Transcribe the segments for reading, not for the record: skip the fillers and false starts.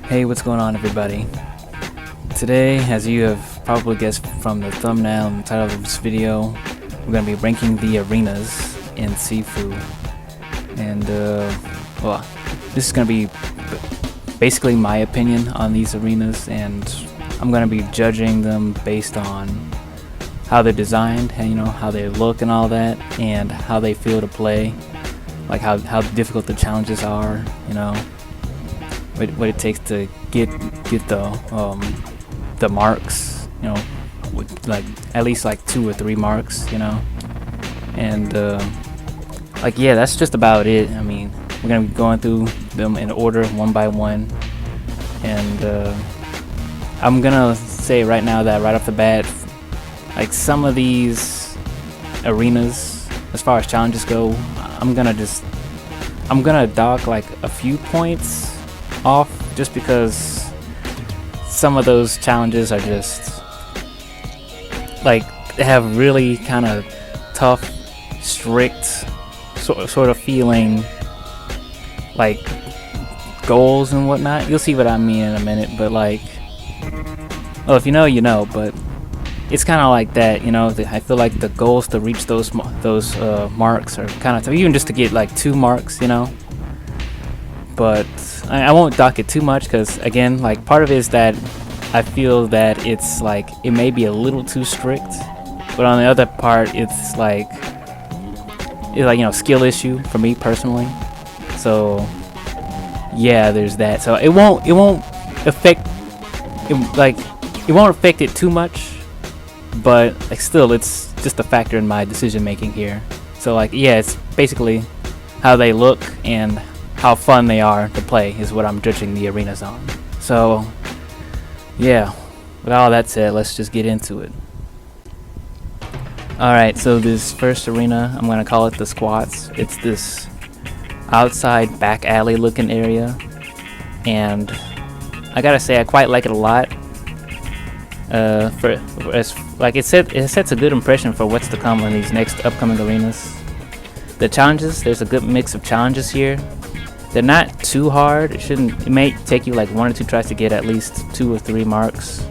Hey, what's going on, everybody? Today, as you have probably guessed from the thumbnail and the title of this video, we're going to be ranking the arenas in Sifu. And, well, this is going to be basically my opinion on these arenas, and I'm going to be judging them based on how they're designed, and, how they look and all that, and how they feel to play, like how difficult the challenges are, what it takes to get the marks, with like at least like 2 or 3 marks, and yeah, that's just about it. I mean, we're gonna be going through them in order, one by one, and I'm gonna say right now that right off the bat, like some of these arenas, as far as challenges go, I'm gonna dock like a few points off, just because some of those challenges are just like they have really kind of tough, strict sort of feeling like goals and whatnot. You'll see what I mean in a minute, but like, well, if you know, you know, but it's kind of like that, I feel like the goals to reach those marks are kind of tough, even just to get like 2 marks, but I won't dock it too much, because again, like, part of it is that I feel that it's like it may be a little too strict, but on the other part, it's like skill issue for me personally. So yeah, there's that. So it won't affect it too much, but like still, it's just a factor in my decision making here. So like, yeah, it's basically how they look and how fun they are to play is what I'm judging the arenas on. So yeah, with all that said, let's just get into it. Alright, so this first arena, I'm gonna call it the squats. It's this outside back alley looking area, and I gotta say I quite like it a lot. It sets a good impression for what's to come in these next upcoming arenas. The challenges, there's a good mix of challenges here. They're not too hard. It may take you like 1 or 2 tries to get at least 2 or 3 marks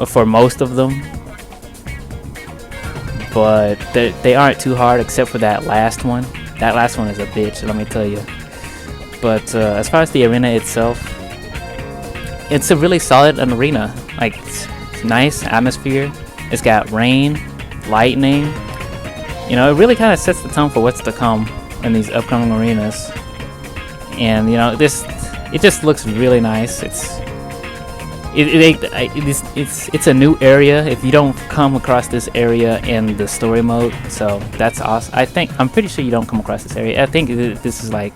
for most of them, but they aren't too hard except for that last one. That last one is a bitch, let me tell you. But as far as the arena itself, it's a really solid arena. Like, it's nice atmosphere. It's got rain, lightning. It really kind of sets the tone for what's to come in these upcoming arenas. And it just looks really nice. It's a new area if you don't come across this area in the story mode, so that's awesome. I'm pretty sure you don't come across this area. I think this is like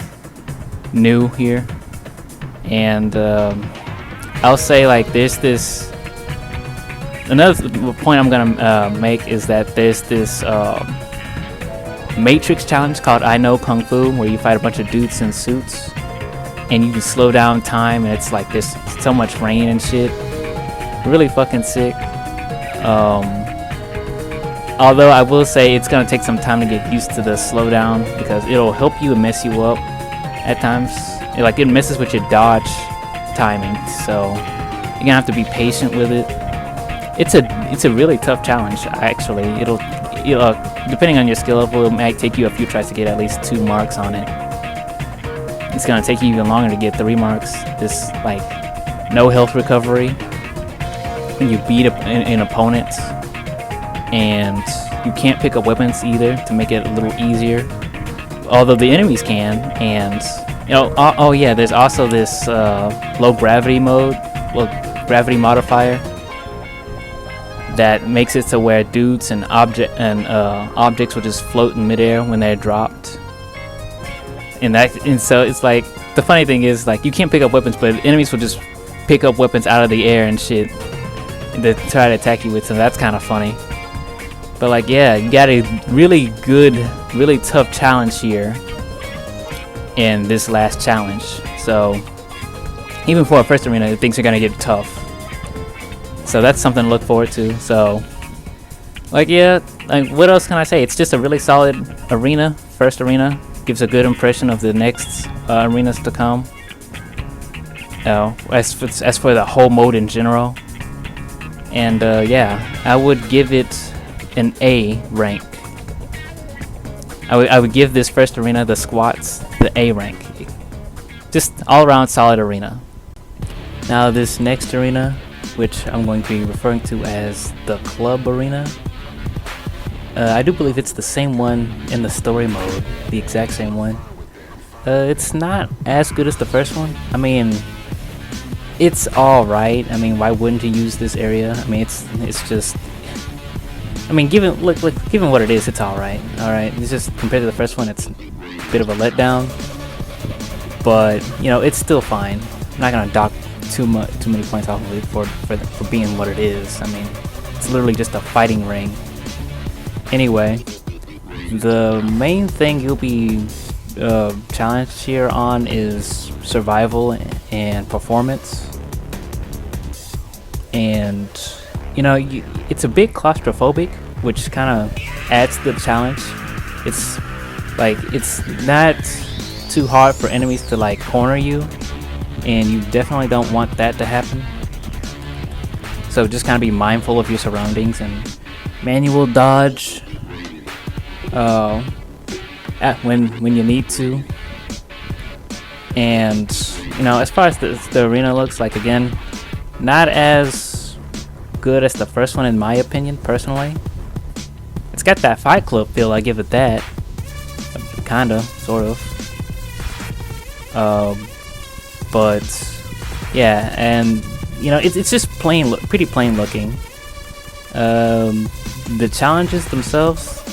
new here. And I'll say, like, there's this another point I'm gonna make is that there's this Matrix challenge called I Know Kung Fu, where you fight a bunch of dudes in suits and you can slow down time, and it's like there's so much rain and shit. Really fucking sick. Although I will say it's gonna take some time to get used to the slowdown, because it'll help you and mess you up at times. It messes with your dodge timing, so you're gonna have to be patient with it. It's a really tough challenge, actually. It'll depending on your skill level, it might take you a few tries to get at least 2 marks on it. It's gonna take you even longer to get 3 marks. This, like, no health recovery when you beat an opponent, and you can't pick up weapons either to make it a little easier, although the enemies can. And oh yeah, there's also this low gravity gravity modifier that makes it to where dudes and objects will just float in midair when they're dropped. And so it's like, the funny thing is, like, you can't pick up weapons, but enemies will just pick up weapons out of the air and shit to try to attack you with, so that's kind of funny. But like, yeah, you got a really good, really tough challenge here in this last challenge. So even for a first arena, things are gonna get tough. So that's something to look forward to. So, like, yeah, like, what else can I say? It's just a really solid arena, first arena. Gives a good impression of the next arenas to come. as for the whole mode in general. And yeah, I would give it an A rank. I would give this first arena, the squats, the A rank. Just all around solid arena. Now this next arena, which I'm going to be referring to as the club arena. I do believe it's the same one in the story mode, the exact same one. It's not as good as the first one. I mean, it's alright. I mean, why wouldn't you use this area? I mean, it's just, I mean, given what it is, it's alright. Alright, it's just compared to the first one, it's a bit of a letdown. But you know, it's still fine. I'm not gonna dock too many points off of it for being what it is. I mean, it's literally just a fighting ring. Anyway, the main thing you'll be challenged here on is survival and performance. And you know, it's a bit claustrophobic, which kind of adds to the challenge. It's like, it's not too hard for enemies to like corner you, and you definitely don't want that to happen. So just kind of be mindful of your surroundings and manual dodge when you need to. And you know, as far as the arena looks like, again, not as good as the first one in my opinion, personally. It's got that Fight Club feel, I give it that. Kinda, sort of. But yeah, and you know, it's just pretty plain looking. The challenges themselves,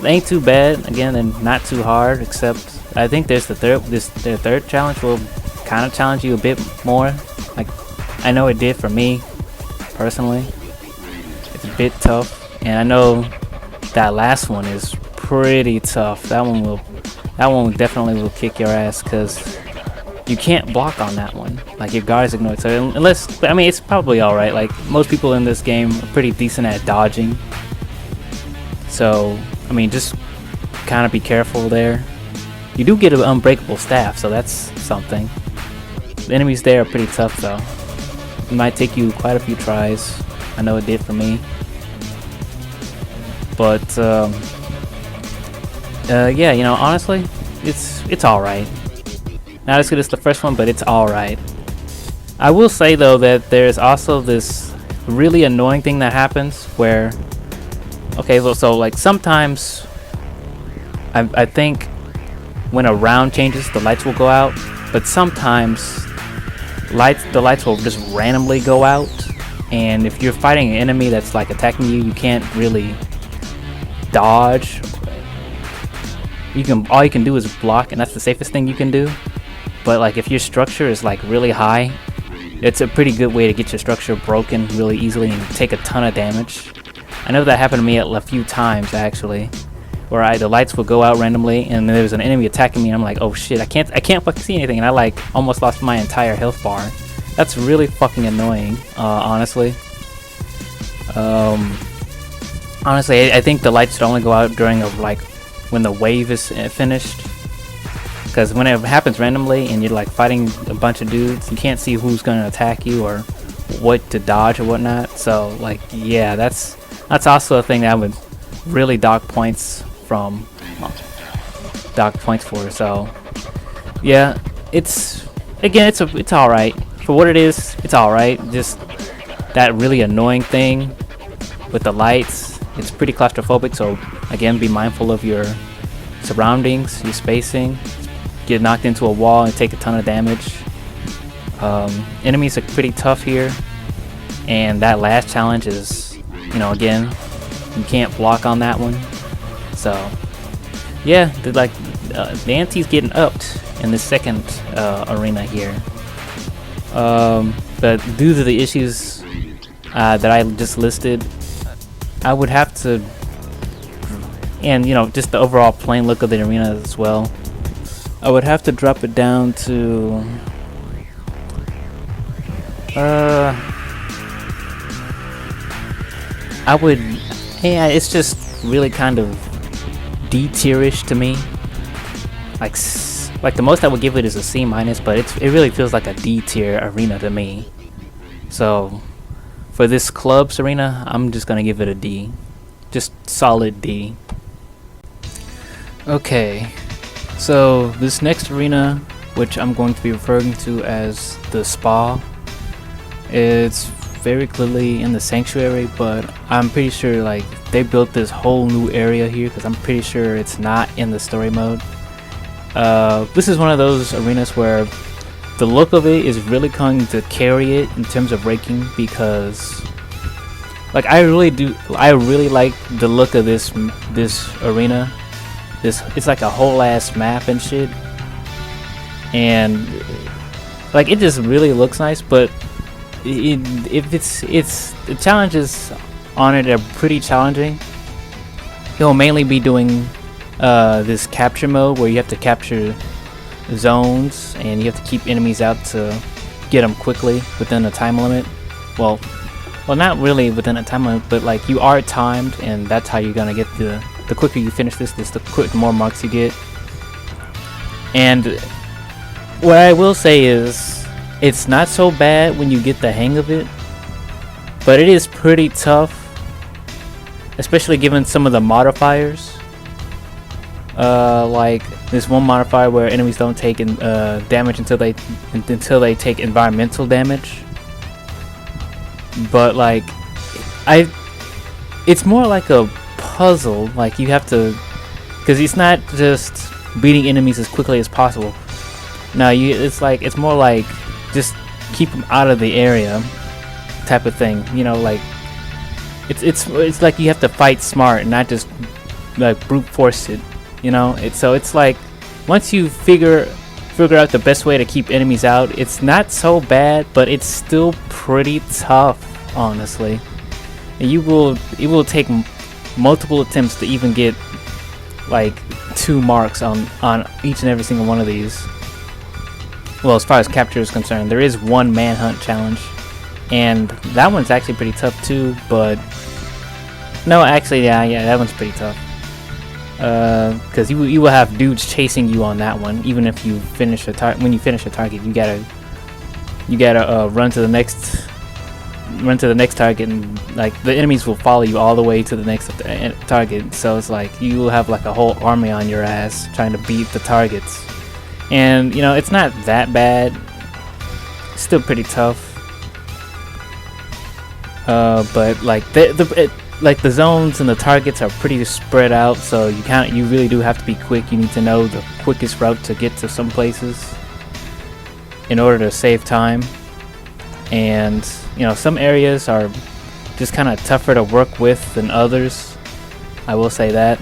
they ain't too bad. Again, and not too hard, except I think there's the third challenge will kind of challenge you a bit more. Like, I know it did for me personally. It's a bit tough, and I know that last one is pretty tough. That one definitely will kick your ass, because you can't block on that one. Like, your guards ignore it. So unless, I mean, it's probably alright. Like, most people in this game are pretty decent at dodging. So, I mean, just kind of be careful there. You do get an unbreakable staff, so that's something. The enemies there are pretty tough, though. It might take you quite a few tries. I know it did for me. But, yeah, you know, honestly, it's alright. Not as good as the first one, but it's alright. I will say though that there's also this really annoying thing that happens where, okay, well, so like sometimes I think when a round changes, the lights will go out, but sometimes the lights will just randomly go out, and if you're fighting an enemy that's like attacking you, you can't really dodge. All you can do is block, and that's the safest thing you can do. But like, if your structure is like really high, it's a pretty good way to get your structure broken really easily and take a ton of damage. I know that happened to me a few times actually, where the lights will go out randomly, and there was an enemy attacking me, and I'm like, oh shit, I can't fucking see anything, and I like almost lost my entire health bar. That's really fucking annoying, honestly. Honestly, I think the lights should only go out during when the wave is finished. Because when it happens randomly and you're like fighting a bunch of dudes, you can't see who's going to attack you or what to dodge or whatnot. So like, yeah, that's also a thing that I would really dock points for. So yeah, it's all right for what it is. It's all right. Just that really annoying thing with the lights. It's pretty claustrophobic. So again, be mindful of your surroundings, your spacing. Get knocked into a wall and take a ton of damage. Enemies are pretty tough here, and that last challenge is, you know, again, you can't block on that one. So yeah, the ante's getting upped in this second arena here. But due to the issues that I just listed, I would have to, and you know, just the overall plain look of the arena as well, I would have to drop it down to it's just really kind of D-tierish to me. Like Like the most I would give it is a C minus, but it really feels like a D tier arena to me. So for this clubs arena, I'm just gonna give it a D, just solid D. Okay, so this next arena, which I'm going to be referring to as the spa, it's very clearly in the sanctuary, but I'm pretty sure like they built this whole new area here because I'm pretty sure it's not in the story mode. This is one of those arenas where the look of it is really going to carry it in terms of ranking, because like I really like the look of this arena. It's like a whole ass map and shit, and like it just really looks nice. But the challenges on it are pretty challenging. You'll mainly be doing this capture mode where you have to capture zones and you have to keep enemies out to get them quickly within a time limit. Well, not really within a time limit, but like you are timed, and that's how you're gonna get the quicker you finish this, the more marks you get. And what I will say is, it's not so bad when you get the hang of it, but it is pretty tough, especially given some of the modifiers. Like this one modifier where enemies don't take damage until they take environmental damage. But like, it's more like a puzzle. Like you have to, because it's not just beating enemies as quickly as possible. No, it's more like just keep them out of the area type of thing. You know, like it's like you have to fight smart and not just like brute force it. You know, it's like once you figure out the best way to keep enemies out, it's not so bad, but it's still pretty tough, honestly. And it will take multiple attempts to even get like 2 marks on each and every single one of these. Well, as far as capture is concerned, there is one manhunt challenge, and that one's actually pretty tough too. But no, actually, yeah, that one's pretty tough. Because you will have dudes chasing you on that one. Even if you finish a when you finish a target, you gotta run to the next target, and like the enemies will follow you all the way to the next target. So it's like you will have like a whole army on your ass trying to beat the targets. And you know, it's not that bad. It's still pretty tough. But like the zones and the targets are pretty spread out, so you really do have to be quick. You need to know the quickest route to get to some places in order to save time. And you know, some areas are just kind of tougher to work with than others, I will say that.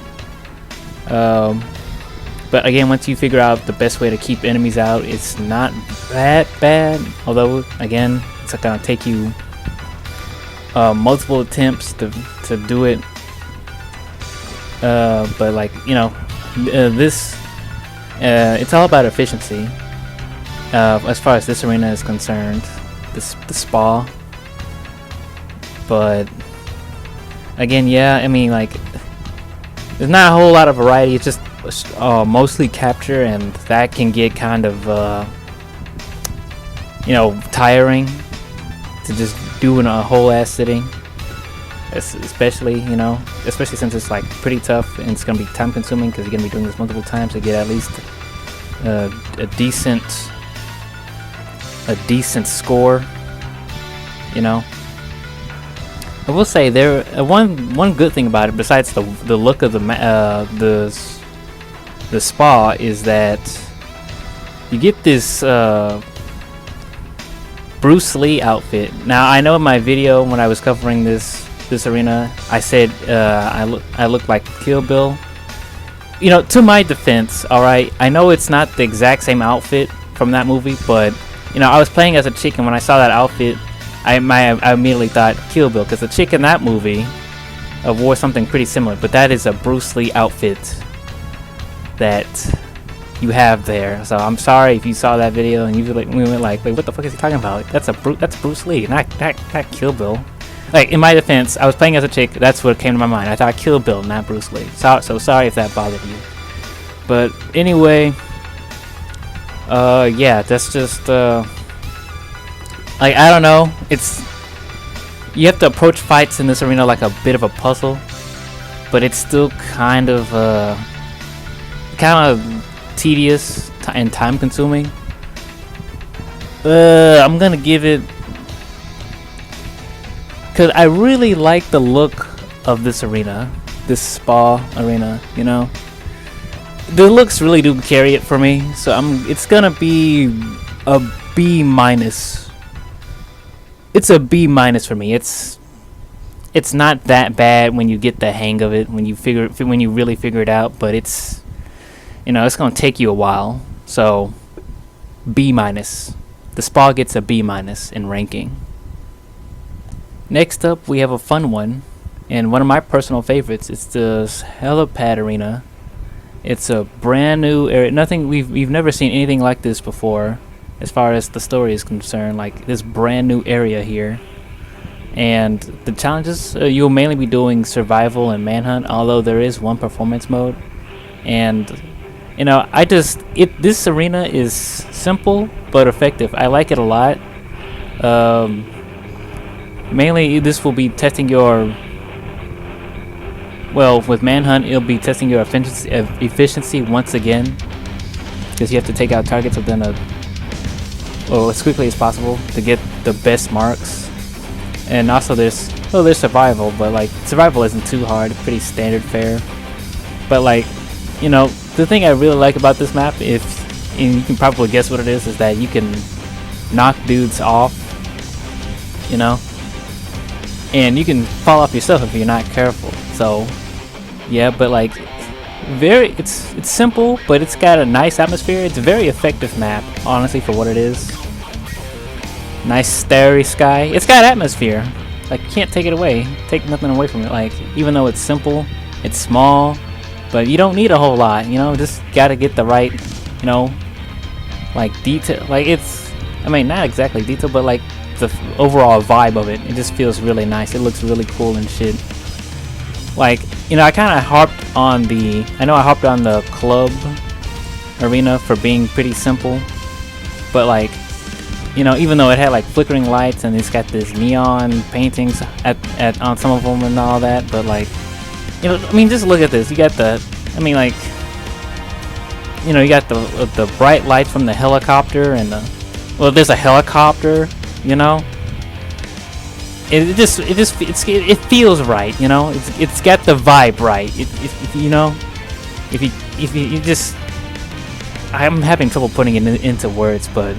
But again, once you figure out the best way to keep enemies out, it's not that bad. Although again, it's gonna take you multiple attempts to do it. But like, you know, it's all about efficiency as far as this arena is concerned, the spa. But again, yeah, I mean, like, there's not a whole lot of variety. It's just mostly capture, and that can get kind of you know, tiring to just do in a whole ass sitting, especially since it's like pretty tough and it's gonna be time consuming, because you're gonna be doing this multiple times to get at least a decent score. You know, I will say there one good thing about it, besides the look of the spa, is that you get this Bruce Lee outfit. Now I know in my video when I was covering this arena, I said I look like Kill Bill. You know, to my defense, all right, I know it's not the exact same outfit from that movie, but you know, I was playing as a chick, and when I saw that outfit, I immediately thought Kill Bill, because the chick in that movie wore something pretty similar. But that is a Bruce Lee outfit that you have there. So I'm sorry if you saw that video and we went like, wait, what the fuck is he talking about? That's Bruce Lee, not Kill Bill. Like, in my defense, I was playing as a chick. That's what came to my mind. I thought Kill Bill, not Bruce Lee. So sorry if that bothered you. But anyway, Yeah, that's just like, I don't know. It's, you have to approach fights in this arena like a bit of a puzzle, but it's still kind of tedious and time consuming. I'm gonna give it, cause I really like the look of this arena, this spa arena. You know, the looks really do carry it for me. So it's gonna be a B minus. It's a B minus for me. It's not that bad when you get the hang of it, when you really figure it out. But it's, you know, it's gonna take you a while. So B minus. The spa gets a B minus in ranking. Next up, we have a fun one, and one of my personal favorites. It's the helipad arena. It's a brand new area. We've never seen anything like this before, as far as the story is concerned. Like, this brand new area here, and the challenges, you'll mainly be doing survival and manhunt. Although there is one performance mode, and you know, this arena is simple but effective. I like it a lot. Mainly, this will be testing your, well, with manhunt, it'll be testing your efficiency once again, because you have to take out targets within as quickly as possible to get the best marks. And also there's survival, but like, survival isn't too hard, pretty standard fare. But like, you know, the thing I really like about this map, and you can probably guess what it is that you can knock dudes off, you know, and you can fall off yourself if you're not careful. So yeah, but like, it's simple, but it's got a nice atmosphere. It's a very effective map, honestly, for what it is. Nice starry sky. It's got atmosphere. Like, you can't take it away. Take nothing away from it. Like, even though it's simple, it's small, but you don't need a whole lot, you know. Just gotta get the right, you know, like, detail. Like, it's, I mean, not exactly detail, but like the overall vibe of it. It just feels really nice. It looks really cool and shit. Like, you know, I hopped on the club arena for being pretty simple, but like, you know, even though it had like flickering lights and it's got this neon paintings on some of them and all that, but like, you know, I mean, just look at this. You got the, I mean, like, you know, you got the bright lights from the helicopter and well, there's a helicopter, you know. It feels right, you know. It's got the vibe right. You know, if you just, I'm having trouble putting it into words, but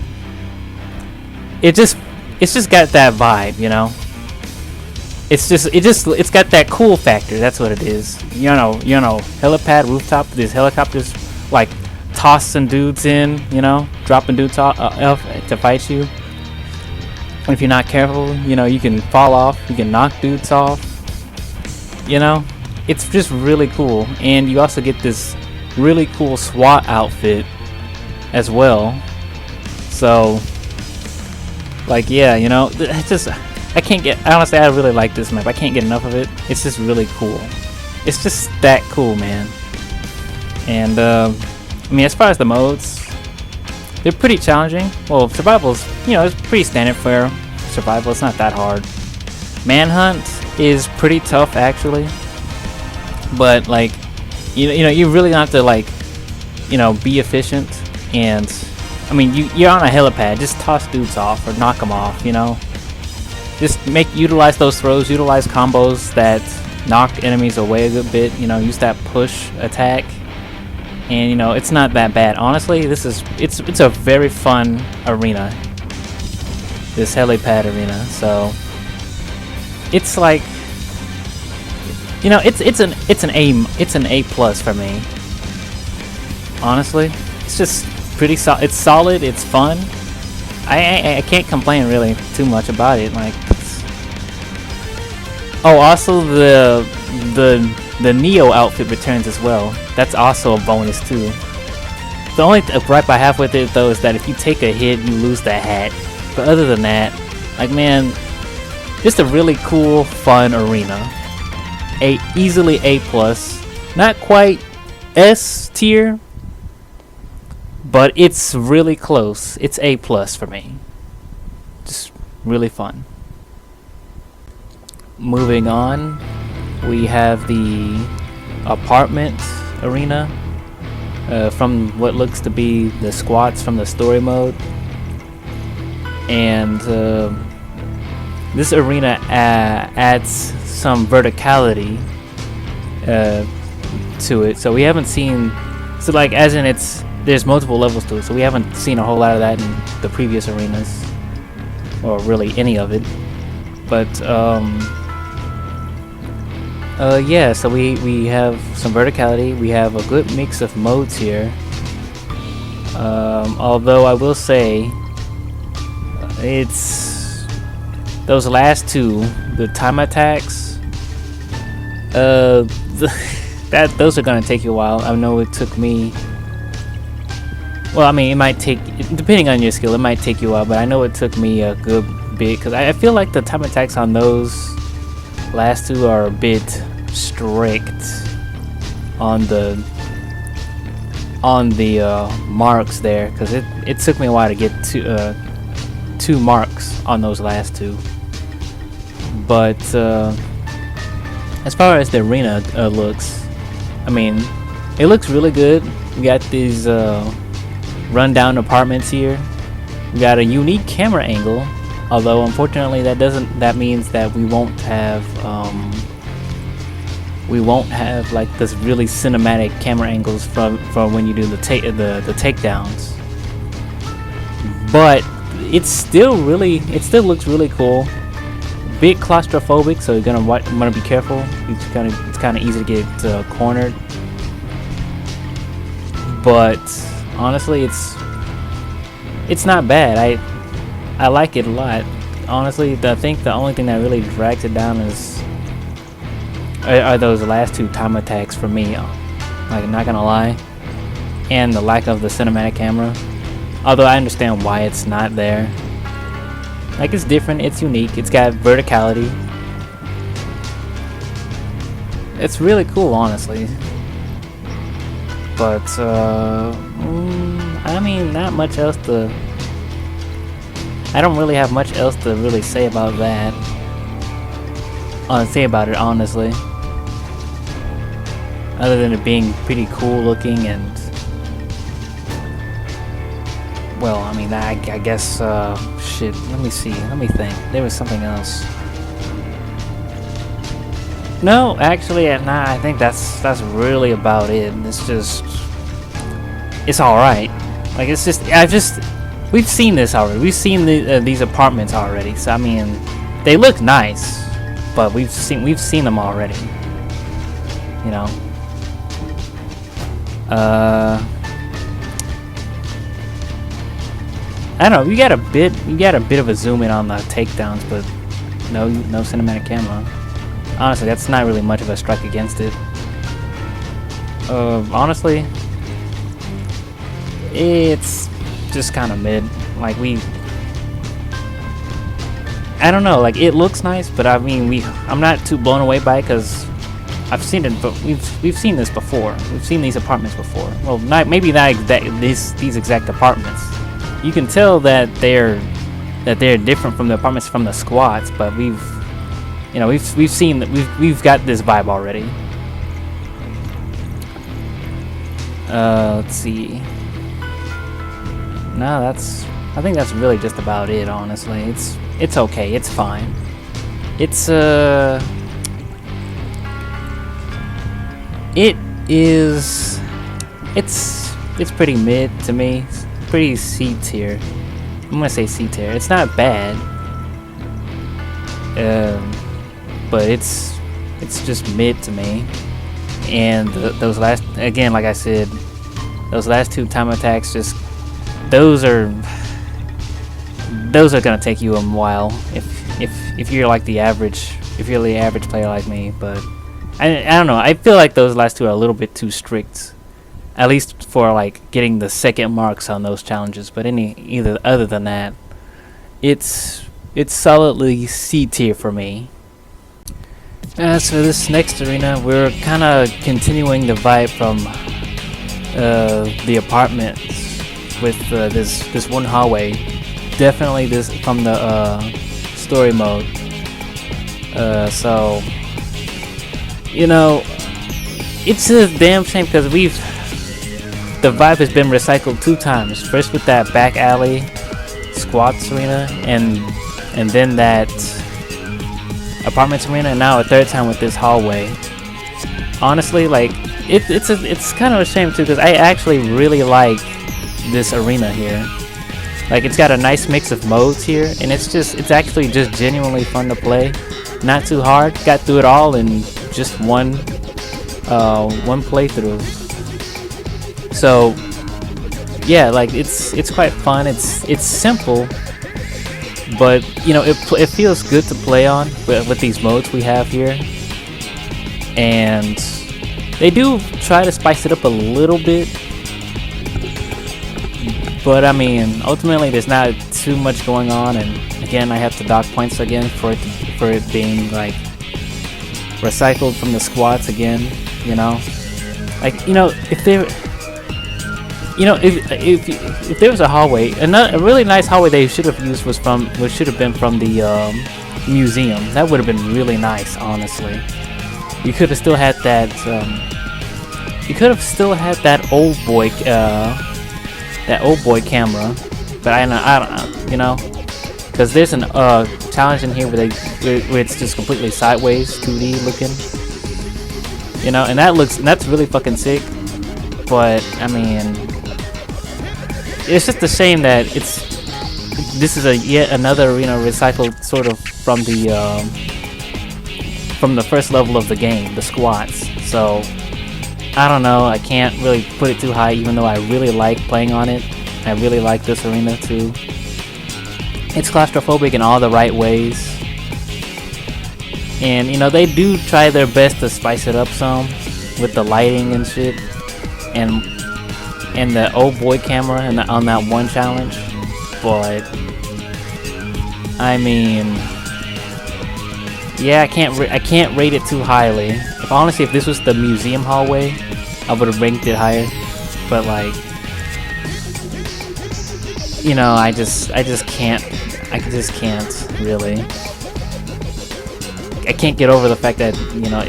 it's just got that vibe, you know. It's got that cool factor. That's what it is. You know, helipad, rooftop. These helicopters like tossing dudes in, you know, dropping dudes off to fight you. And if you're not careful, you know, you can fall off. You can knock dudes off. You know, it's just really cool. And you also get this really cool SWAT outfit as well. So, like, yeah, you know, it's just, honestly, I really like this map. I can't get enough of it. It's just really cool. It's just that cool, man. And, I mean, as far as the modes, they're pretty challenging. Well, survival's, you know, it's pretty standard for survival. It's not that hard. Manhunt is pretty tough, actually. But, like, you know, you really have to, like, you know, be efficient. And, I mean, you're on a helipad. Just toss dudes off or knock them off, you know. Just utilize those throws, utilize combos that knock enemies away a good bit. You know, use that push attack. And, you know, it's not that bad. Honestly, it's a very fun arena. This helipad arena. So it's like, you know, it's an A plus for me. Honestly, it's just pretty solid. It's solid. It's fun. I can't complain really too much about it. Like, oh, also the Neo outfit returns as well. That's also a bonus too. The only gripe I have with it though is that if you take a hit, you lose the hat. But other than that, like, man, just a really cool, fun arena. Easily A plus. Not quite S tier, but it's really close. It's A plus for me. Just really fun. Moving on, we have the apartment arena from what looks to be the squats from the story mode, and this arena adds some verticality to it. So we haven't seen, so like as in there's multiple levels to it, so we haven't seen a whole lot of that in the previous arenas, or really any of it. But yeah, so we have some verticality. We have a good mix of modes here. Although I will say, it's those last two, the time attacks. Those are gonna take you a while. I know it took me. Well, I mean, it might take, depending on your skill, it might take you a while. But I know it took me a good bit, because I feel like the time attacks on those last two are a bit strict on the marks there, because it took me a while to get to 2 marks on those last two. But as far as the arena looks, I mean, it looks really good. We got these rundown apartments here. We got a unique camera angle, although unfortunately that means that we won't have like this really cinematic camera angles from when you do the takedowns. But it still looks really cool. Bit claustrophobic, so you're gonna want to be careful. It's kind of easy to get cornered. But honestly, it's not bad. I like it a lot. Honestly, I think the only thing that really drags it down are those last two time attacks for me. Like, I'm not gonna lie, and the lack of the cinematic camera. Although I understand why it's not there. Like, it's different, it's unique, it's got verticality. It's really cool, honestly. But I mean, not much else to. I don't really have much else to really say about that. Say about it, honestly. Other than it being pretty cool looking and. Well, I mean, I guess, shit, let me see, let me think. There was something else. No, actually, nah, I think that's really about it. It's just, it's alright. Like, it's just, we've seen this already. We've seen these apartments already. So, I mean, they look nice, but we've seen them already. You know? I don't know, you got a bit of a zoom in on the takedowns, but no cinematic camera. Honestly, that's not really much of a strike against it. Honestly, it's just kind of mid. Like, I don't know, like, it looks nice, but I mean, I'm not too blown away by it, because I've seen it, but we've seen this before. We've seen these apartments before. Well, maybe not these exact apartments. You can tell that they're different from the apartments from the squats, but we've seen that we've got this vibe already. Let's see. No, I think that's really just about it, honestly. It's okay, it's fine. It's pretty mid to me. It's pretty C tier. I'm gonna say C tier. It's not bad. But it's just mid to me. And those last, again, like I said, those last two time attacks, just those are gonna take you a while if you're like the average player like me. But I don't know, I feel like those last two are a little bit too strict, at least for like getting the second marks on those challenges. But other than that, it's solidly C tier for me. As for this next arena, we're kind of continuing the vibe from the apartments with this one hallway. Definitely this from the story mode. So you know, it's a damn shame because the vibe has been recycled 2 times. First with that back alley squats arena, and then that apartments arena, and now a 3rd time with this hallway. Honestly, like it's kind of a shame too, because I actually really like this arena here. Like, it's got a nice mix of modes here, and it's actually just genuinely fun to play. Not too hard. Got through it all in just one playthrough. So yeah, like it's quite fun. It's simple, but you know, it feels good to play on with these modes we have here. And they do try to spice it up a little bit, but I mean, ultimately there's not too much going on. And again, I have to dock points again for it being like recycled from the squats again. You know, like, you know, if there, you know, if there was a hallway, a really nice hallway they should have used should have been from the museum. That would have been really nice, honestly. You could have still had that. You could have still had that old boy camera, but I don't know, you know, because there's an challenge in here where it's just completely sideways 2D looking, you know, and that's really fucking sick. But I mean, it's just a shame that this is yet another, you know, recycled sort of from the first level of the game, the squats. So I don't know, I can't really put it too high, even though I really like playing on it. I really like this arena too. It's claustrophobic in all the right ways, and you know, they do try their best to spice it up some with the lighting and shit, and the old boy camera on that one challenge. But I mean, yeah, I can't rate it too highly. Honestly, if this was the museum hallway, I would have ranked it higher. But like, you know, I just can't really. I can't get over the fact that, you know,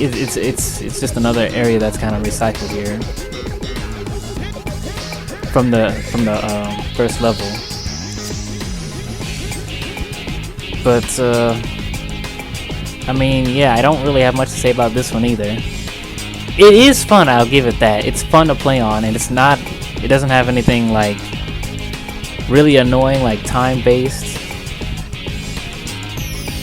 it's just another area that's kind of recycled here from the first level. But I mean, yeah, I don't really have much to say about this one either. It is fun, I'll give it that. It's fun to play on, and it doesn't have anything like really annoying, like time-based.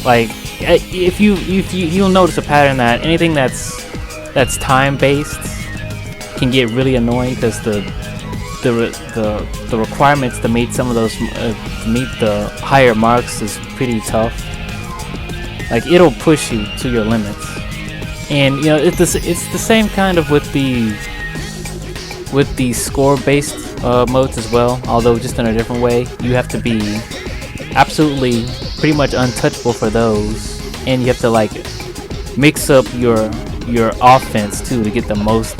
Like, if you'll notice a pattern that anything that's time-based can get really annoying, because the requirements to meet some of those to meet the higher marks is pretty tough. Like, it'll push you to your limits. And you know, it's the same kind of with the score-based modes as well, although just in a different way. You have to be absolutely pretty much untouchable for those, and you have to like mix up your offense too to get the most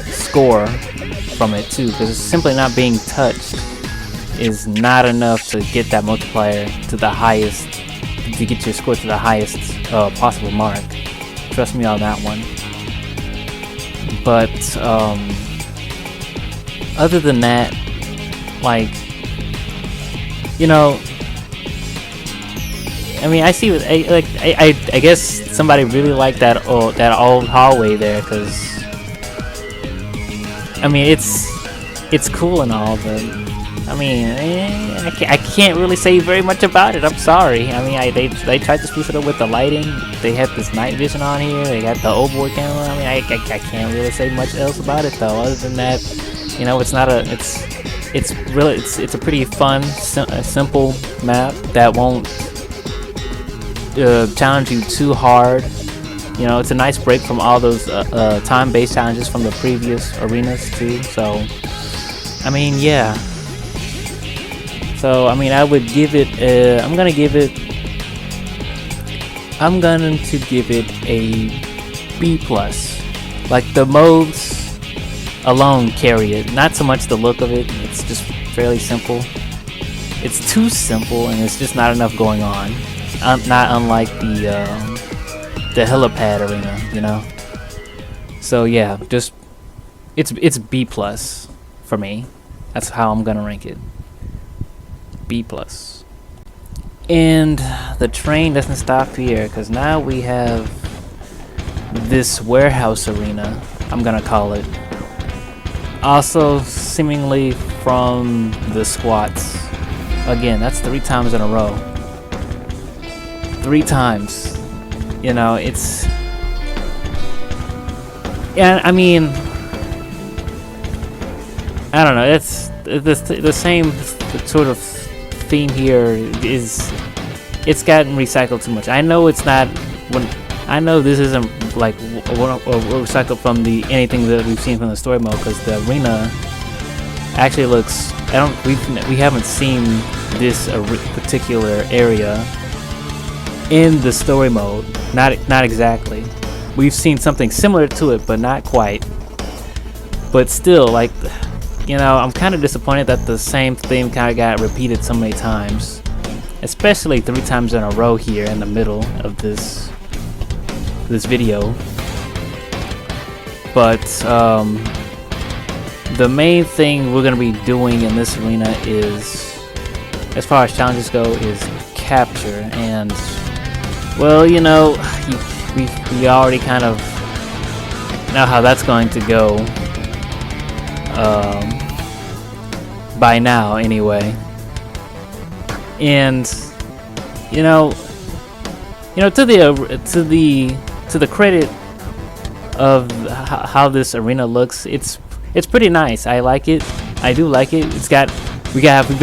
score from it too, because simply not being touched is not enough to get that multiplier to the highest, to get your score to the highest possible mark. Trust me on that one. But other than that, like, you know, I mean, I see what I guess somebody really liked that old hallway there, because I mean, it's cool and all, but I mean, I can't really say very much about it. I'm sorry. I mean, they tried to spruce it up with the lighting. They had this night vision on here. They got the old boy camera. I mean, I can't really say much else about it though. Other than that, you know, it's a pretty fun, simple map that won't challenge you too hard. You know, it's a nice break from all those time-based challenges from the previous arenas too. So, I mean, yeah. So, I mean, I would give it. I'm going to give it a B+. Like, the modes alone carry it. Not so much the look of it. It's just fairly simple. It's too simple, and it's just not enough going on. Not unlike the helipad arena, you know. So yeah, just it's B plus for me. That's how I'm gonna rank it. B plus. And the train doesn't stop here, because now we have this warehouse arena, I'm gonna call it. Also seemingly from the squats. Again, that's 3 times in a row. 3 times. You know, it's... Yeah, I mean... I don't know, it's the same sort of theme here is... It's gotten recycled too much. I know it's not... I know this isn't like recycled from anything that we've seen from the story mode, because the arena actually looks... we haven't seen this particular area in the story mode. Not exactly. We've seen something similar to it, but not quite. But still, like, you know, I'm kind of disappointed that the same theme kind of got repeated so many times, especially 3 times in a row here in the middle of this video. But the main thing we're gonna be doing in this arena is, as far as challenges go, is capture. And well, you know, we already kind of know how that's going to go by now anyway. And you know to the credit of how this arena looks, it's pretty nice. I like it. I do like it. We've got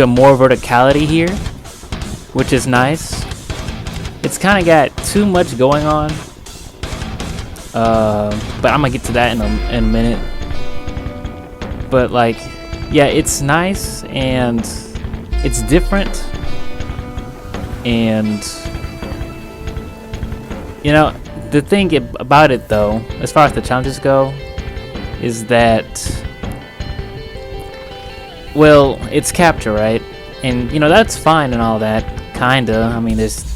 more verticality here, which is nice. It's kind of got too much going on, but I'm gonna get to that in a minute. But like, yeah, it's nice and it's different, and you know, the thing about it though, as far as the challenges go, is that, well, it's capture, right? And you know, that's fine and all that, kinda. I mean, it's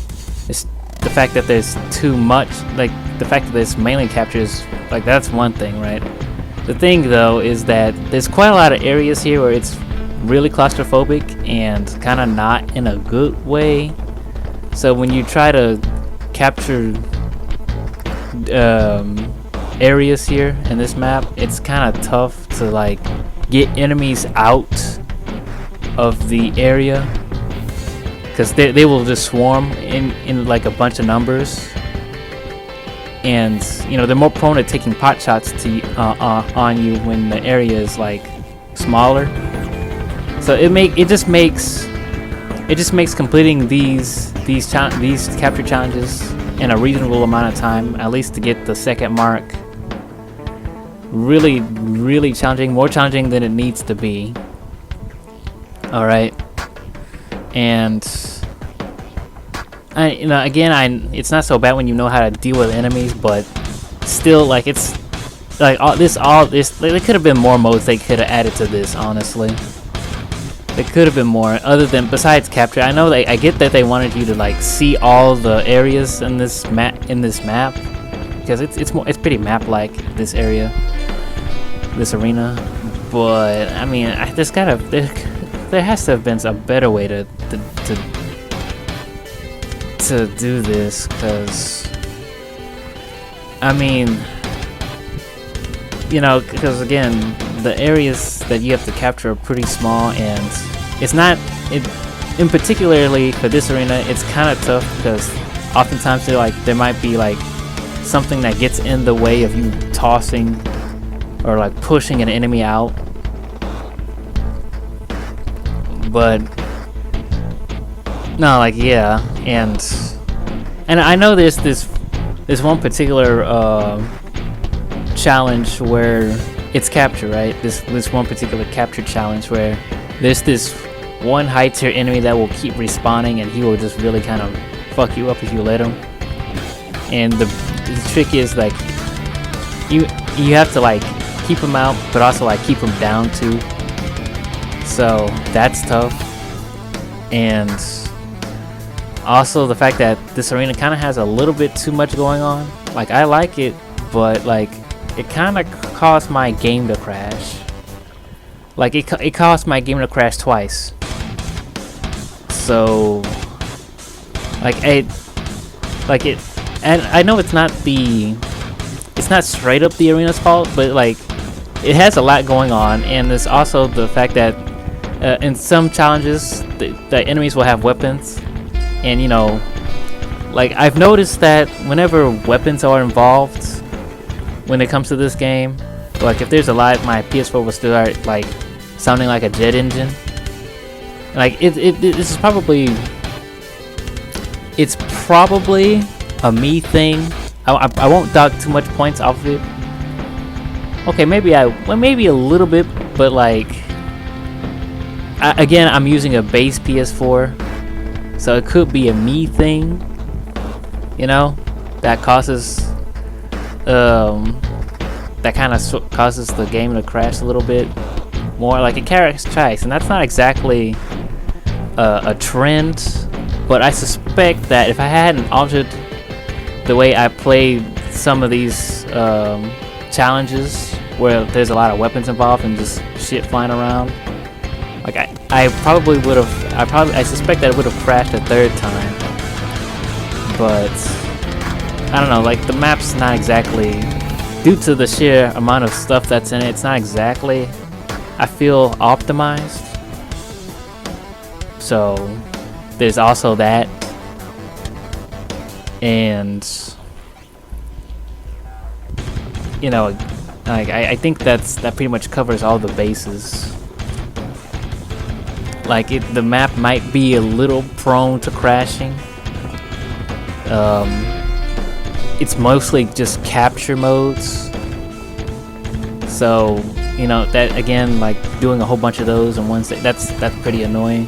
the fact that there's too much, like the fact that there's mainly captures, like that's one thing, right? The thing though is that there's quite a lot of areas here where it's really claustrophobic and kind of not in a good way. So when you try to capture areas here in this map, it's kind of tough to like get enemies out of the area, because they will just swarm in like a bunch of numbers, and you know, they're more prone to taking pot shots to on you when the area is like smaller. So it just makes completing these capture challenges in a reasonable amount of time, at least to get the second mark, really, really challenging, more challenging than it needs to be. Alright. And it's not so bad when you know how to deal with enemies, but still, like, it's like all this there could have been more modes they could have added to this, honestly. There could have been more, besides capture. I know I get that they wanted you to like see all the areas in this map, because it's pretty map-like, this area, this arena. But I mean, there has to have been a better way to do this, because I mean, you know, because again, the areas that you have to capture are pretty small, and it's not in particularly for this arena, it's kind of tough because oftentimes there might be like something that gets in the way of you tossing or like pushing an enemy out. But no, like, yeah, and I know there's this one particular challenge where it's capture, right? This one particular capture challenge where there's this one high tier enemy that will keep respawning, and he will just really kind of fuck you up if you let him. And the trick is, like, you have to like keep them out, but also like keep them down too. So that's tough. And also the fact that this arena kind of has a little bit too much going on. Like I like it, but like it kind of caused my game to crash. Like it caused my game to crash twice. So like and I know it's not straight up the arena's fault, but like it has a lot going on, and there's also the fact that in some challenges the enemies will have weapons, and you know, like I've noticed that whenever weapons are involved when it comes to this game, like if there's a lot, my PS4 will start like sounding like a jet engine. Like this is probably a me thing. I won't dock too much points off of it. Okay, maybe a little bit, but like again, I'm using a base PS4, so it could be a me thing, you know, that causes that kind of causes the game to crash a little bit more. Like it carries twice, and that's not exactly a trend, but I suspect that if I hadn't altered the way I played some of these challenges where there's a lot of weapons involved and just shit flying around, like I probably would have, I suspect that it would have crashed a third time. But I don't know, like the map's not exactly, due to the sheer amount of stuff that's in it, it's not exactly, I feel, optimized. So there's also that. And you know, like I think that pretty much covers all the bases. Like the map might be a little prone to crashing. It's mostly just capture modes, so you know that again, like doing a whole bunch of those in one set, that's pretty annoying,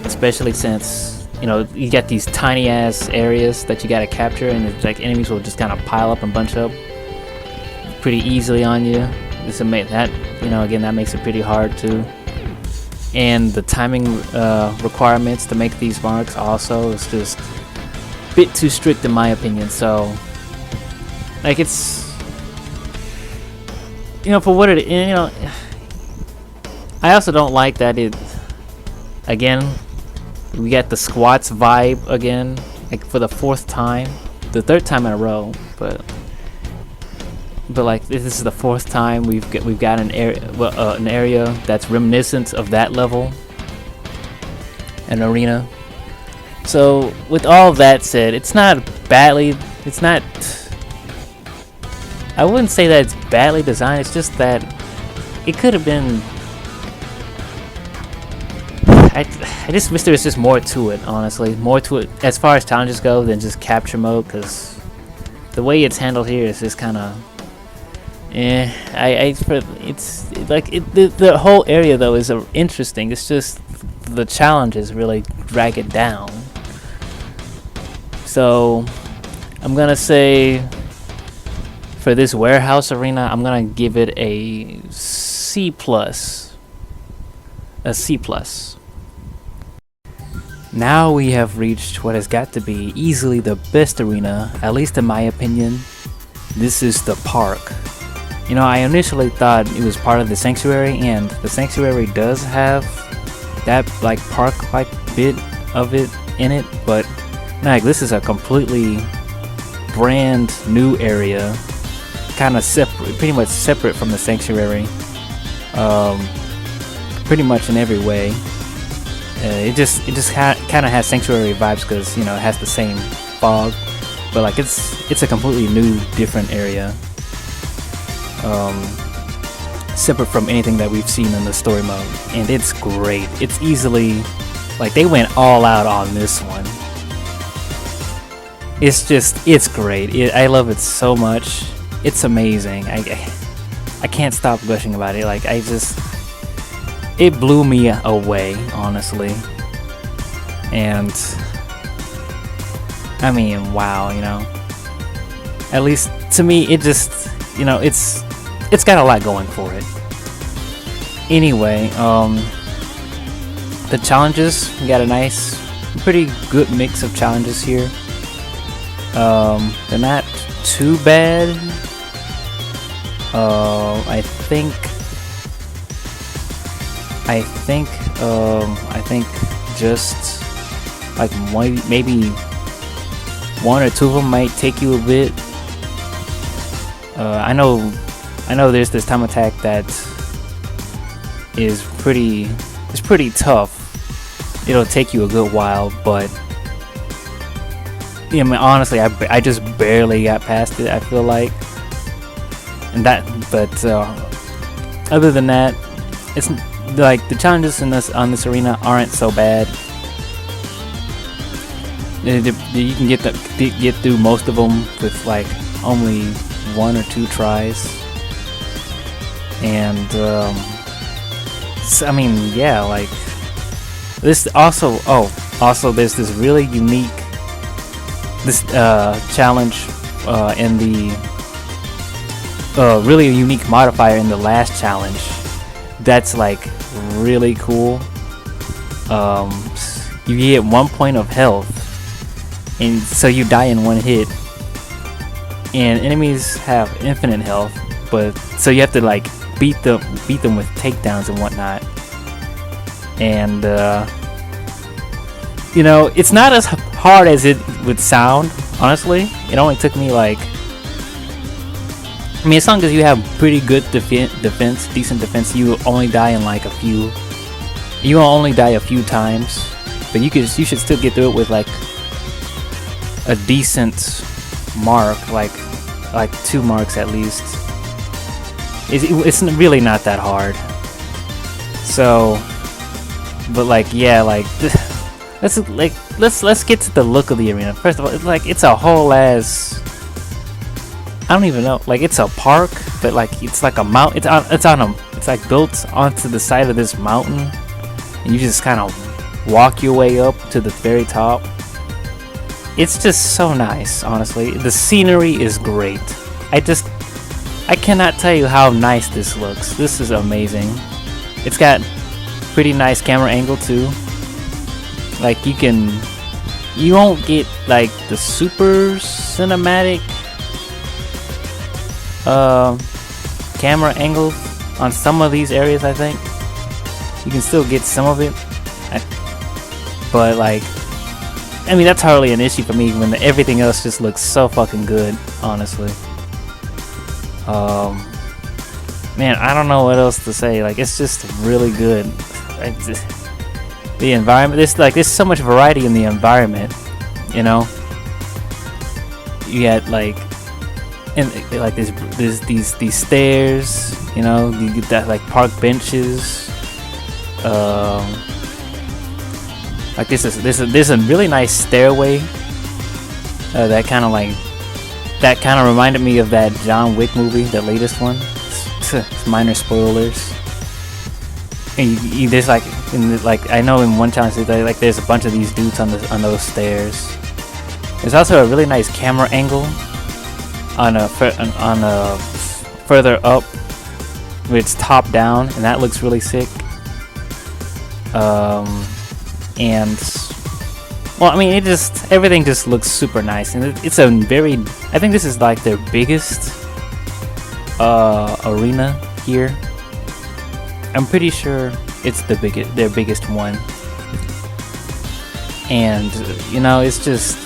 especially since you know you got these tiny ass areas that you gotta capture, and it's like enemies will just kind of pile up and bunch up pretty easily on you. That, you know, again, that makes it pretty hard too. And the timing requirements to make these marks also is just a bit too strict in my opinion. So like it's, you know, for what it, you know, I also don't like that it, again, we got the squats vibe again, like for the fourth time, the third time in a row, but like this is the fourth time we've got an area that's reminiscent of that level, an arena. So with all that said, it's not, I wouldn't say that it's badly designed, it's just that it could have been, I just wish there was just more to it, honestly. More to it as far as challenges go than just capture mode, because the way it's handled here is just kind of, it's like the whole area though is interesting. It's just the challenges really drag it down. So I'm gonna say for this warehouse arena, I'm gonna give it a C+. A C+. Now we have reached what has got to be easily the best arena, at least in my opinion. This is the park. You know, I initially thought it was part of the sanctuary, and the sanctuary does have that like park-like bit of it in it, but like this is a completely brand new area, kind of separate, pretty much separate from the sanctuary, pretty much in every way. It just kind of has sanctuary vibes because, you know, it has the same fog, but like it's a completely new, different area, separate from anything that we've seen in the story mode, and it's great. It's easily, like, they went all out on this one. It's great. I love it so much. It's amazing. I can't stop gushing about it. Like, it blew me away, honestly. And I mean, wow, you know. At least to me, it just, you know, it's it's got a lot going for it. Anyway, the challenges, we got a nice, pretty good mix of challenges here. They're not too bad. I think just like maybe one or two of them might take you a bit. I know there's this time attack that is pretty tough. It'll take you a good while, but I mean, honestly, I just barely got past it, I feel like. And but other than that, it's like the challenges on this arena aren't so bad. You can get through most of them with like only 1 or 2 tries. And so, I mean, yeah, like this also. Also, there's this really unique challenge in the really unique modifier in the last challenge. That's like really cool. You get 1 point of health, and so you die in 1 hit. And enemies have infinite health, but so you have to like beat them with takedowns and whatnot. And you know, it's not as hard as it would sound. Honestly, it only took me like, I mean, as long as you have pretty good defense, decent defense, you only die in like a few. You will only die a few times, but you should still get through it with like a decent mark, like 2 marks at least. It's really not that hard. So, but like, yeah, like let's get to the look of the arena. First of all, it's a whole ass, I don't even know, like it's a park, but like it's like a mountain. It's like built onto the side of this mountain, and you just kind of walk your way up to the very top. It's just so nice, honestly. The scenery is great. I cannot tell you how nice this looks. This is amazing. It's got pretty nice camera angle too. Like you won't get like the super cinematic camera angle on some of these areas. I think you can still get some of it, but like, I mean, that's hardly an issue for me when everything else just looks so fucking good, honestly. Man, I don't know what else to say. Like, it's just really good. The environment, there's so much variety in the environment, you know. You got like, there's these stairs, you know. You get that like park benches. Like there's a really nice stairway that kind of reminded me of that John Wick movie, the latest one. Minor spoilers. And there's like, I know in one challenge there's a bunch of these dudes on those stairs. There's also a really nice camera angle on a further up, where it's top down, and that looks really sick. And well, I mean, everything just looks super nice, and it's a very, I think this is like their biggest arena here. I'm pretty sure it's their biggest one. And you know, it's just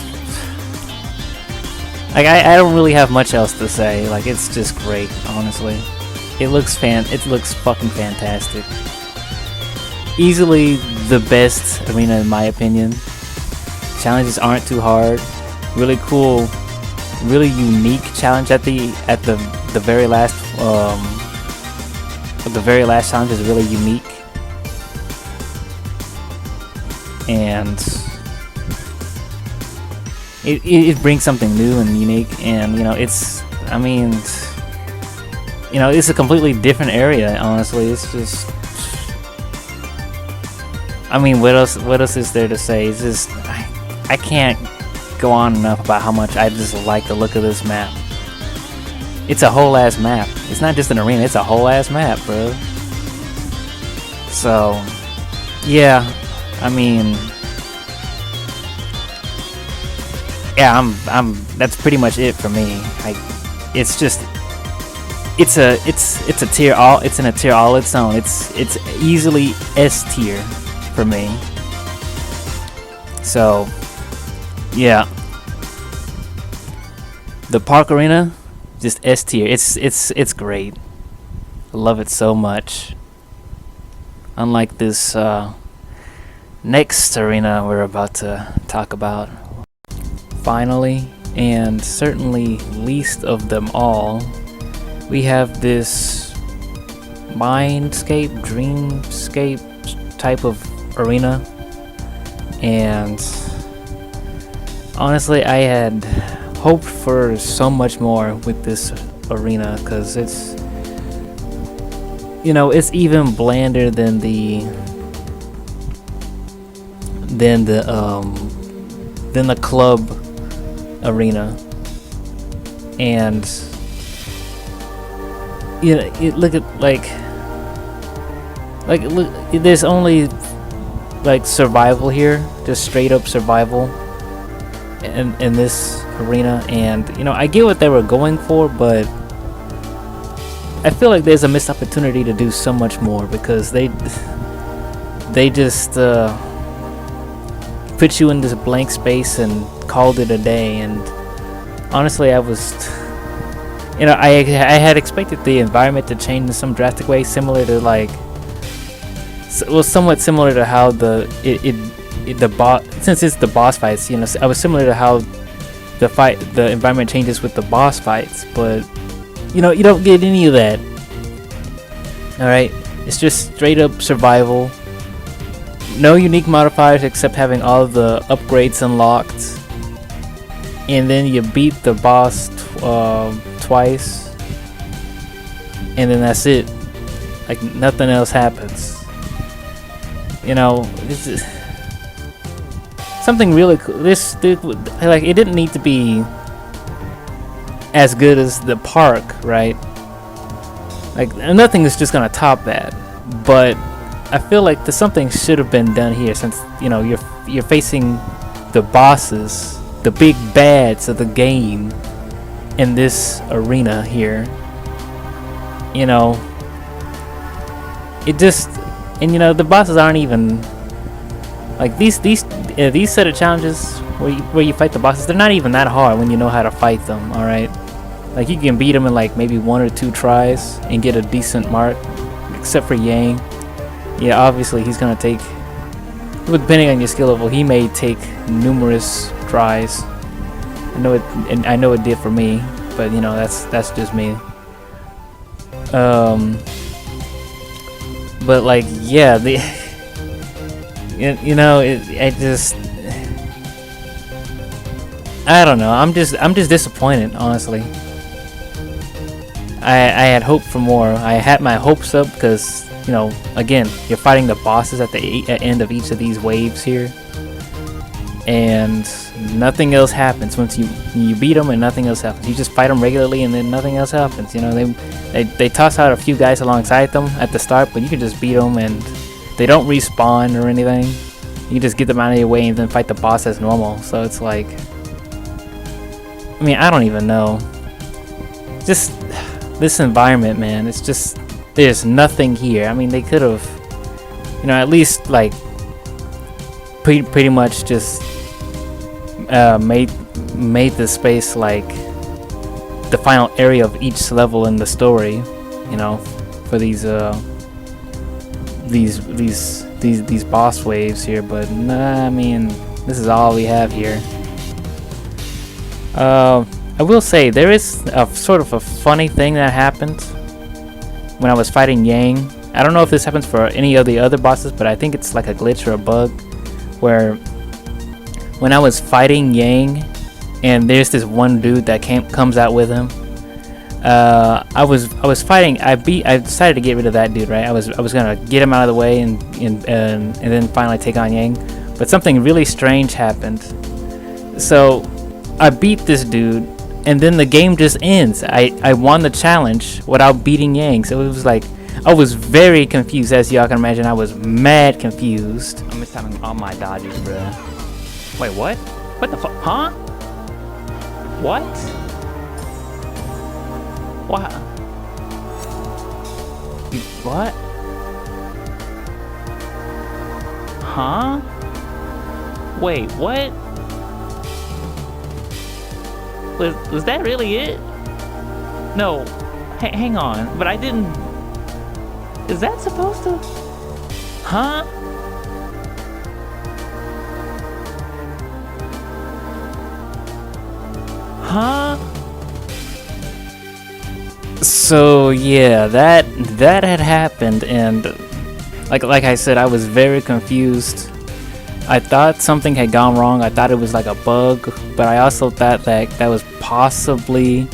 like, I don't really have much else to say. Like, it's just great, honestly. It looks fucking fantastic. Easily the best arena in my opinion. Challenges aren't too hard. Really cool, really unique challenge at the very last the very last challenge is really unique. And it brings something new and unique, and you know, it's a completely different area, honestly. It's just, I mean, what else is there to say? It's just, I can't go on enough about how much I just like the look of this map. It's a whole ass map. It's not just an arena, it's a whole ass map, bro. So, yeah, I mean, yeah, that's pretty much it for me. Like, it's just, it's in a tier all its own. It's easily S tier for me. So, yeah, the park arena, just S tier. It's great. I love it so much. Unlike this next arena we're about to talk about. Finally, and certainly least of them all, we have this mindscape, dreamscape type of arena. And honestly, I had hoped for so much more with this arena, because it's, you know, it's even blander than the club arena. And you know, look at like look, there's only like survival here, just straight up survival in this arena. And you know, I get what they were going for, but I feel like there's a missed opportunity to do so much more, because they just put you in this blank space and called it a day. And honestly, I was, you know, I had expected the environment to change in some drastic way, similar to like, well, somewhat similar to how the boss, since it's the boss fights, you know, I was similar to how the environment changes with the boss fights, but you know, you don't get any of that. Alright, it's just straight up survival. No unique modifiers except having all of the upgrades unlocked. And then you beat the boss twice. And then that's it. Like, nothing else happens. You know, this is something really cool. This, like, it didn't need to be as good as the park, right? Like, nothing is just gonna top that, but I feel like something should have been done here, since you know you're facing the bosses, the big bads of the game in this arena here. You know, it just, and you know, the bosses aren't even like these set of challenges where you fight the bosses. They're not even that hard when you know how to fight them. All right. Like, you can beat him in like maybe 1 or 2 tries and get a decent mark, except for Yang. Yeah, obviously he's gonna take, depending on your skill level, he may take numerous tries. I know it, and I know it did for me, but you know, that's just me. But like, yeah, you know, I don't know. I'm just disappointed, honestly. I had hoped for more. I had my hopes up because, you know, again, you're fighting the bosses at the end of each of these waves here, and nothing else happens once you beat them, and nothing else happens. You just fight them regularly, and then nothing else happens. You know, they toss out a few guys alongside them at the start, but you can just beat them, and they don't respawn or anything. You just get them out of your way and then fight the boss as normal. So it's like, I mean, I don't even know. Just this environment, man, it's just, there's nothing here. I mean, they could have, you know, at least like pretty much just made the space like the final area of each level in the story, you know, for these boss waves here. But nah, I mean, this is all we have here. I will say there is a sort of a funny thing that happened when I was fighting Yang. I don't know if this happens for any of the other bosses, but I think it's like a glitch or a bug, where when I was fighting Yang and there's this one dude that comes out with him, I was fighting. I decided to get rid of that dude, right? I was gonna get him out of the way and then finally take on Yang, but something really strange happened. So I beat this dude, and then the game just ends. I won the challenge without beating Yang, so it was like I was very confused, as y'all can imagine. I was mad confused. I'm mistiming all my dodges, bruh. Wait, what? What the fuck? Huh? What? What? What? Huh? Wait, what? Was that really it? No. Hang on. But I didn't... Is that supposed to... Huh? Huh? So yeah, that had happened, and like I said, I was very confused. I thought something had gone wrong. I thought it was like a bug, but I also thought that was possibly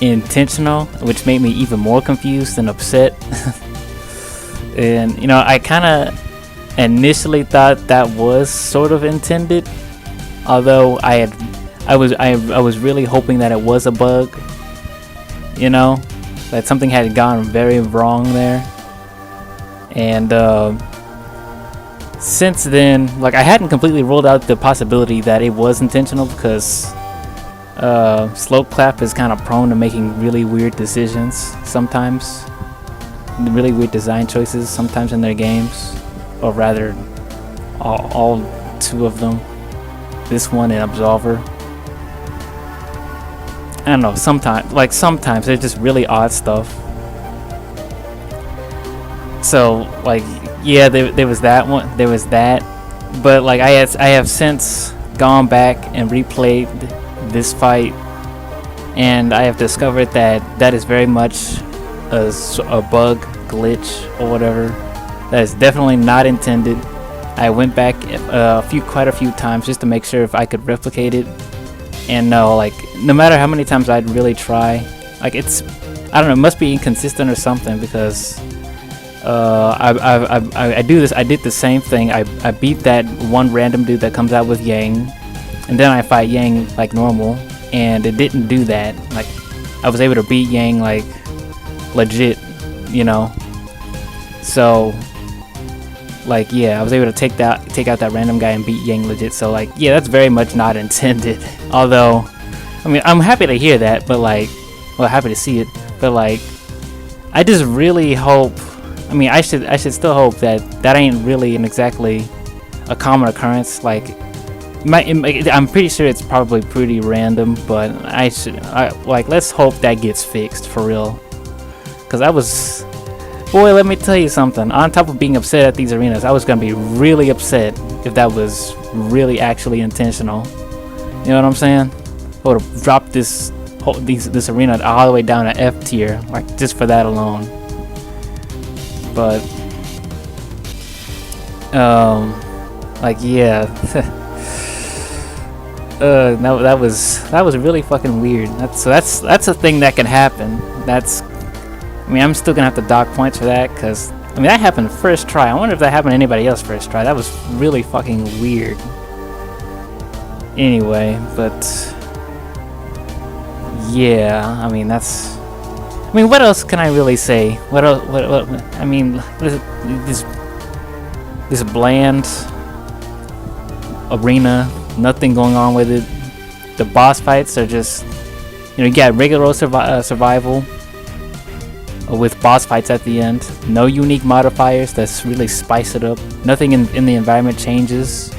intentional, which made me even more confused and upset. And you know, I kind of initially thought that was sort of intended, although I was really hoping that it was a bug. You know, that something had gone very wrong there. And since then, like, I hadn't completely ruled out the possibility that it was intentional, because Slope Clap is kind of prone to making really weird decisions sometimes, really weird design choices sometimes in their games, or rather all two of them, this one and Absolver. I don't know, sometimes there's just really odd stuff. So like, yeah, there was that one, but like I have since gone back and replayed this fight, and I have discovered that is very much a bug, glitch, or whatever. That is definitely not intended. I went back quite a few times just to make sure if I could replicate it. And no, like, no matter how many times I'd really try, like, it's, I don't know, it must be inconsistent or something, because I do this. I did the same thing. I beat that one random dude that comes out with Yang, and then I fight Yang like normal, and it didn't do that. Like, I was able to beat Yang like legit, you know. So like, yeah, I was able to take out that random guy and beat Yang legit. So like, yeah, that's very much not intended. Although, I mean, I'm happy to hear that, but like, well, happy to see it, but like, I just really hope, I mean, I should still hope that ain't really exactly a common occurrence. Like, I'm pretty sure it's probably pretty random, but like, let's hope that gets fixed for real. Cause boy, let me tell you something. On top of being upset at these arenas, I was gonna be really upset if that was really actually intentional. You know what I'm saying? I would have dropped this arena all the way down to F tier, like, just for that alone. But like, yeah, that was really fucking weird. That's a thing that can happen. I mean, I'm still gonna have to dock points for that, because I mean, that happened first try. I wonder if that happened to anybody else first try. That was really fucking weird. Anyway, but yeah, I mean, what else can I really say? What I mean, this bland arena, nothing going on with it. The boss fights are just, you know, you got regular survival with boss fights at the end. No unique modifiers that's really spice it up. Nothing in the environment changes.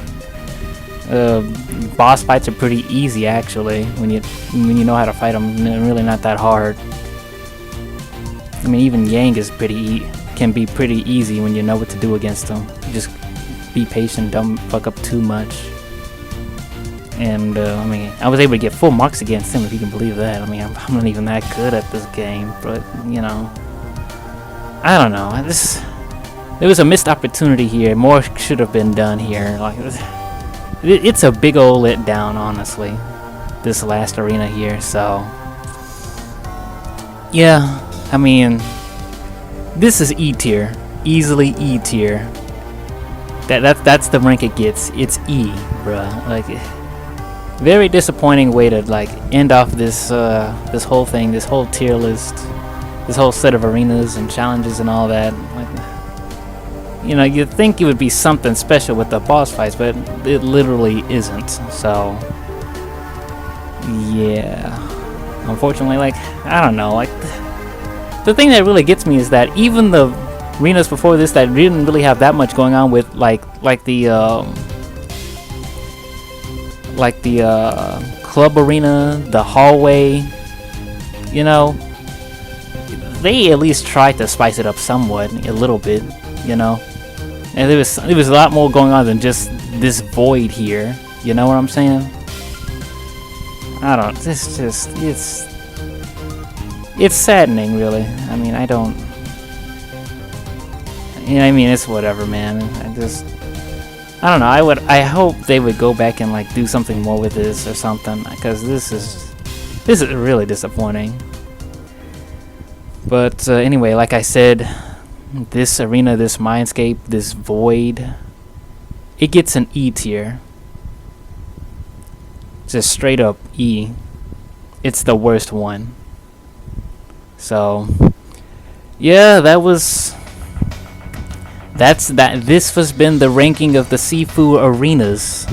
Boss fights are pretty easy, actually, when you know how to fight them. They're really not that hard. I mean, even Yang is can be pretty easy when you know what to do against them. You just be patient, don't fuck up too much. And I mean, I was able to get full marks against him, if you can believe that. I mean, I'm not even that good at this game, but you know, I don't know. There was a missed opportunity here. More should have been done here. Like, it's a big old letdown, honestly, this last arena here. So yeah, I mean, this is E tier, easily E tier. That's the rank it gets. It's E, bruh. Like, Very disappointing way to like end off this this whole thing, this whole tier list, this whole set of arenas and challenges and all that. Like, you know, you'd think it would be something special with the boss fights, but it literally isn't. So yeah, unfortunately, like, I don't know, like, the thing that really gets me is that even the arenas before this that didn't really have that much going on with like the club arena, the hallway, you know, they at least tried to spice it up somewhat, a little bit, you know. And there was a lot more going on than just this void here, you know what I'm saying? I don't, it's just, it's saddening, really. I mean, I don't, you know, I mean, it's whatever, man. I don't know, I hope they would go back and like do something more with this or something, because this is really disappointing. But anyway, like I said, this arena, this mindscape, this void, it gets an E tier. Just straight up E. It's the worst one. So yeah, this has been the ranking of the Sifu arenas.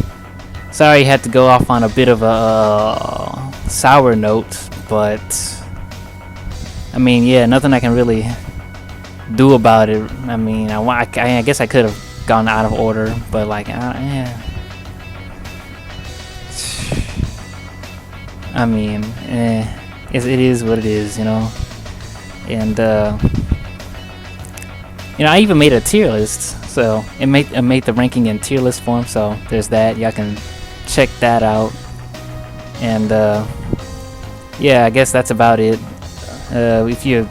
Sorry I had to go off on a bit of a sour note, but I mean, yeah, nothing I can really do about it. I mean, I guess I could have gone out of order, but like, yeah. I mean, it is what it is, you know. And you know, I even made a tier list, so it made the ranking in tier list form. So there's that. Y'all can check that out. And yeah, I guess that's about it. If you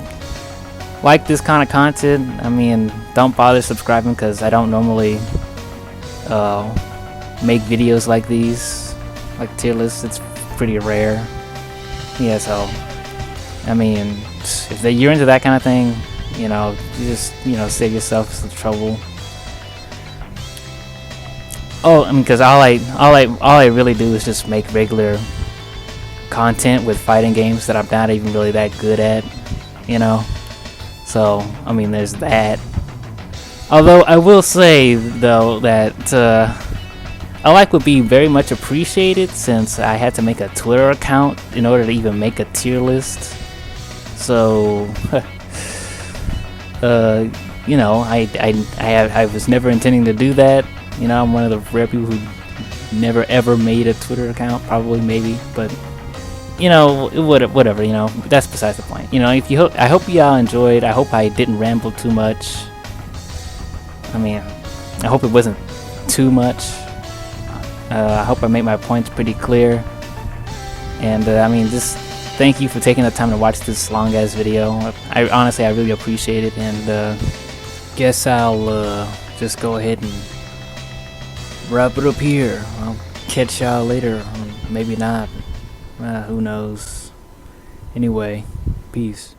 like this kind of content, I mean, don't bother subscribing, because I don't normally make videos like these, like tier lists. It's pretty rare. Yeah, so I mean, if you're into that kind of thing, you know, you just, you know, save yourself some trouble. Oh, I mean, because all I really do is just make regular content with fighting games that I'm not even really that good at, you know. So I mean, there's that. Although I will say though that a like would be very much appreciated, since I had to make a Twitter account in order to even make a tier list. So you know, I was never intending to do that. You know, I'm one of the rare people who never ever made a Twitter account, probably, maybe, but you know, whatever, you know, that's besides the point. You know, I hope y'all enjoyed. I hope I didn't ramble too much. I mean, I hope it wasn't too much. I hope I made my points pretty clear. And I mean, just thank you for taking the time to watch this long ass video. I honestly really appreciate it. And guess I'll just go ahead and wrap it up here. I'll catch y'all later. Maybe not. Who knows? Anyway, peace.